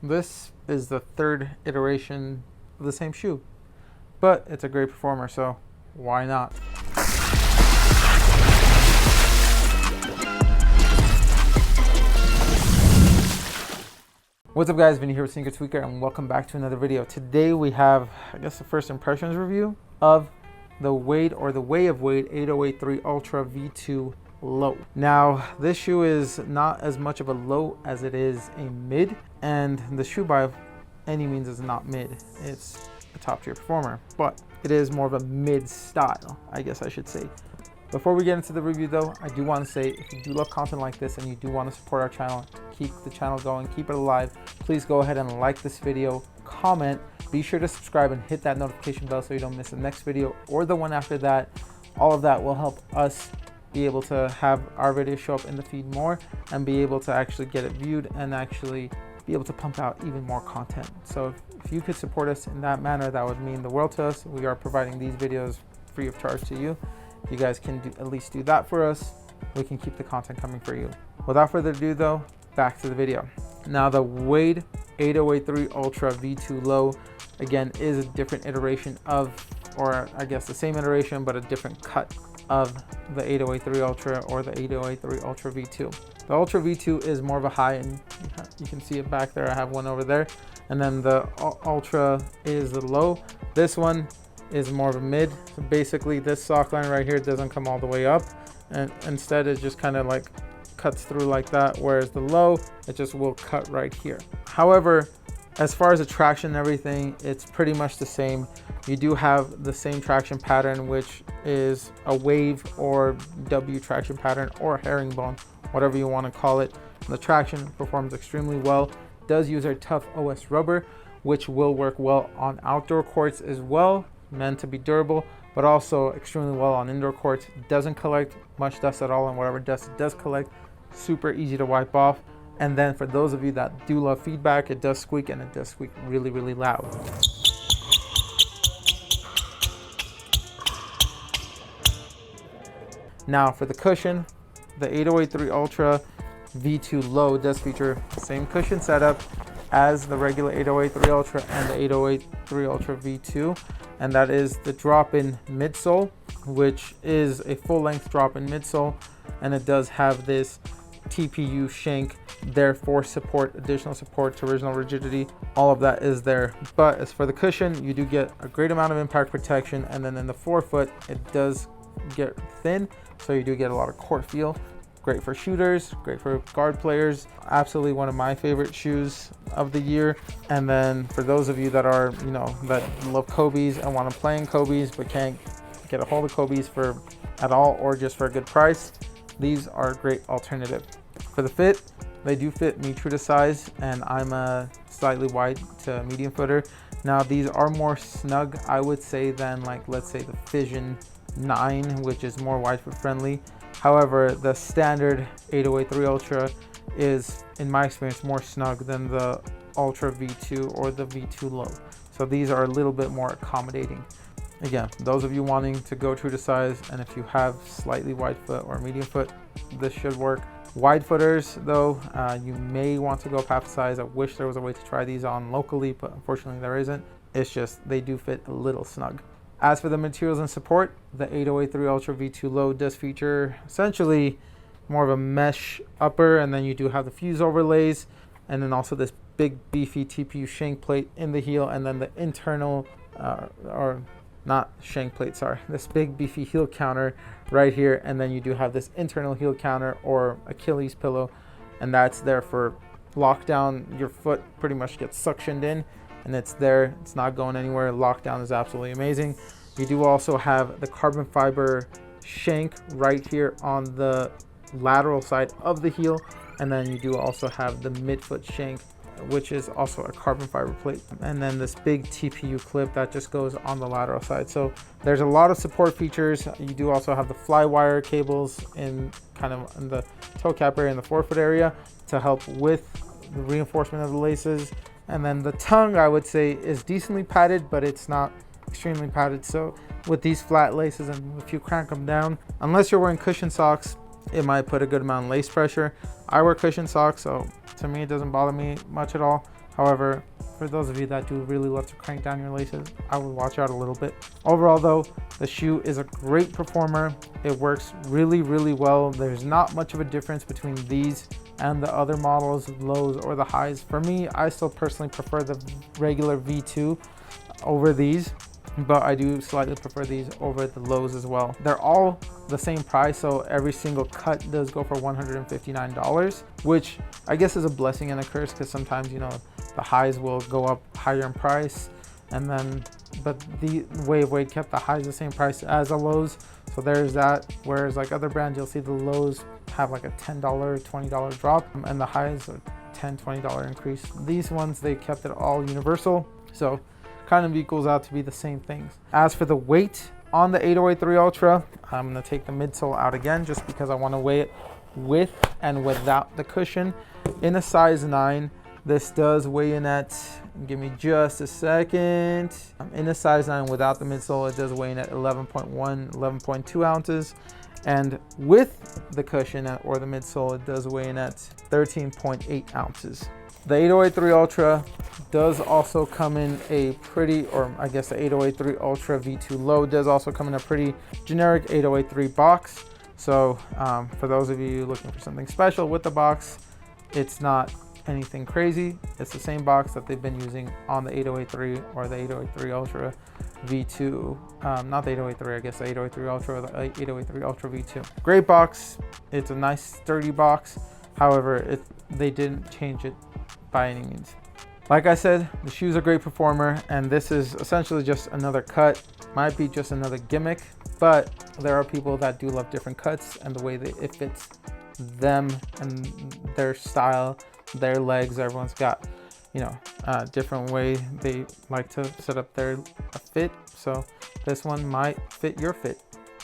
This is the third iteration of the same shoe, but it's a great performer, so why not? What's up guys, Vinny here with Sneaker Tweaker and welcome back to another video. Today we have, I guess, the first impressions review of the Wade, or the Way of Wade 8083 Ultra V2 Low. Now this shoe is not as much of a low as it is a mid, and the shoe by any means is not mid. It's a top tier performer, but it is more of a mid style, I guess I should say. Before we get into the review though, I do want to say, if you do love content like this and you do want to support our channel, keep the channel going, keep it alive, please go ahead and like this video, comment, be sure to subscribe and hit that notification bell so you don't miss the next video or the one after that. All of that will help us be able to have our videos show up in the feed more and be able to actually get it viewed and actually be able to pump out even more content. So if you could support us in that manner, that would mean the world to us. We are providing these videos free of charge to you. You guys can at least do that for us. We can keep the content coming for you. Without further ado though, back to the video. Now the Wade 8083 Ultra V2 Low, again, is a different iteration of, or I guess the same iteration, but a different cut of the 8083 Ultra or the 8083 Ultra V2. The Ultra V2 is more of a high, and you can see it back there. I have one over there. And then the Ultra is the low. This one is more of a mid. So basically this sock line right here doesn't come all the way up, and instead it just kind of like cuts through like that, whereas the low, it just will cut right here. However, as far as the traction and everything, it's pretty much the same. You do have the same traction pattern, which is a wave or W traction pattern, or herringbone, whatever you want to call it. The traction performs extremely well. It does use our Tough OS rubber, which will work well on outdoor courts as well, meant to be durable, but also extremely well on indoor courts. It doesn't collect much dust at all, and whatever dust it does collect, super easy to wipe off. And then for those of you that do love feedback, it does squeak, and it does squeak really, really loud. Now for the cushion, the 8083 Ultra V2 Low does feature the same cushion setup as the regular 8083 Ultra and the 8083 Ultra V2, and that is the drop-in midsole, which is a full-length drop-in midsole, and it does have this TPU shank there for support, additional support to original rigidity. All of that is there. But as for the cushion, you do get a great amount of impact protection, and then in the forefoot it does get thin, so you do get a lot of court feel. Great for shooters, great for guard players. Absolutely one of my favorite shoes of the year. And then for those of you that are, that love Kobe's and want to play in Kobe's but can't get a hold of Kobe's at all, or just for a good price, these are a great alternative. For the fit, they do fit me true to size, and I'm a slightly wide to medium footer. Now these are more snug, I would say, than like, let's say the Fission 9, which is more wide foot friendly. However, the standard 8083 Ultra is, in my experience, more snug than the Ultra V2 or the V2 Low. So these are a little bit more accommodating. Again, those of you wanting to go true to size, and if you have slightly wide foot or medium foot, this should work. Wide footers though, you may want to go up half size. I wish there was a way to try these on locally, but unfortunately there isn't. It's just they do fit a little snug. As for the materials and support, the 8083 Ultra V2 Low does feature essentially more of a mesh upper, and then you do have the fuse overlays, and then also this big beefy TPU shank plate in the heel, and then the internal, or not shank plate, sorry, this big beefy heel counter right here, and then you do have this internal heel counter or Achilles pillow, and that's there for lockdown. Your foot pretty much gets suctioned in, and it's there, it's not going anywhere. Lockdown is absolutely amazing. You do also have the carbon fiber shank right here on the lateral side of the heel, and then you do also have the midfoot shank, which is also a carbon fiber plate, and then this big TPU clip that just goes on the lateral side. So there's a lot of support features. You do also have the fly wire cables in the toe cap area and the forefoot area to help with the reinforcement of the laces. And then the tongue, I would say, is decently padded, but it's not extremely padded. So with these flat laces, and if you crank them down, unless you're wearing cushion socks, it might put a good amount of lace pressure. I wear cushion socks, so to me it doesn't bother me much at all. However, for those of you that do really love to crank down your laces, I would watch out a little bit. Overall though, the shoe is a great performer. It works really, really well. There's not much of a difference between these and the other models, lows or the highs. For me, I still personally prefer the regular V2 over these, but I do slightly prefer these over the lows as well. They're all the same price, so every single cut does go for $159, which I guess is a blessing and a curse, because sometimes, you know, the highs will go up higher in price, and then but the Wade kept the highs the same price as the lows, so there's that. Whereas like other brands, you'll see the lows have like a $10 $20 drop, and the highs are $10 $20 increase. These ones, they kept it all universal, so kind of equals out to be the same things. As for the weight on the 808-3 Ultra, I'm going to take the midsole out again just because I want to weigh it with and without the cushion. In a size 9, this does weigh in at, give me just a second. In a size 9 without the midsole, it does weigh in at 11.1, 11.2 ounces. And with the cushion or the midsole, it does weigh in at 13.8 ounces. The 808-3 Ultra does also come in a pretty, or I guess the 808-3 Ultra V2 Low does also come in a pretty generic 808-3 box. So for those of you looking for something special with the box, it's not anything crazy. It's the same box that they've been using on the 808-3 or the 808-3 Ultra V2. Not the 808-3, I guess the 808-3 Ultra or the 808-3 Ultra V2. Great box. It's a nice sturdy box. However, they didn't change it by any means. Like I said, the shoe's a great performer, and this is essentially just another cut. Might be just another gimmick, but there are people that do love different cuts and the way that it fits them and their style, their legs. Everyone's got, you know, a different way they like to set up their fit. So this one might fit your fit.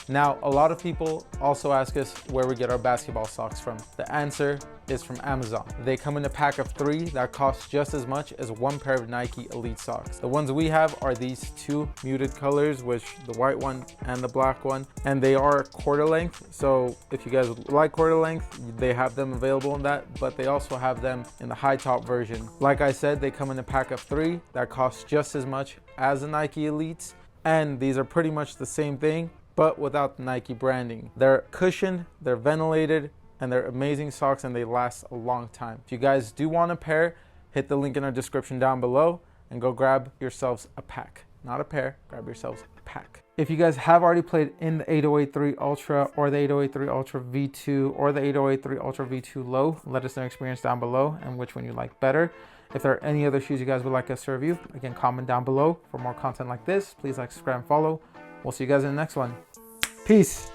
Now, a lot of people also ask us where we get our basketball socks from. The answer is from Amazon. They come in a pack of 3 that cost just as much as one pair of Nike Elite socks. The ones we have are these 2 muted colors, which the white one and the black one, and they are quarter length. So if you guys like quarter length, they have them available in that, but they also have them in the high top version. Like I said, they come in a pack of 3 that cost just as much as the Nike Elites, and these are pretty much the same thing, but without the Nike branding. They're cushioned, they're ventilated, and they're amazing socks, and they last a long time. If you guys do want a pair, hit the link in our description down below and go grab yourselves a pack. Not a pair, grab yourselves a pack. If you guys have already played in the 808-3 Ultra or the 808-3 Ultra V2 or the 808-3 Ultra V2 Low, let us know your experience down below and which one you like better. If there are any other shoes you guys would like us to review, again, comment down below. For more content like this, please like, subscribe, and follow. We'll see you guys in the next one. Peace.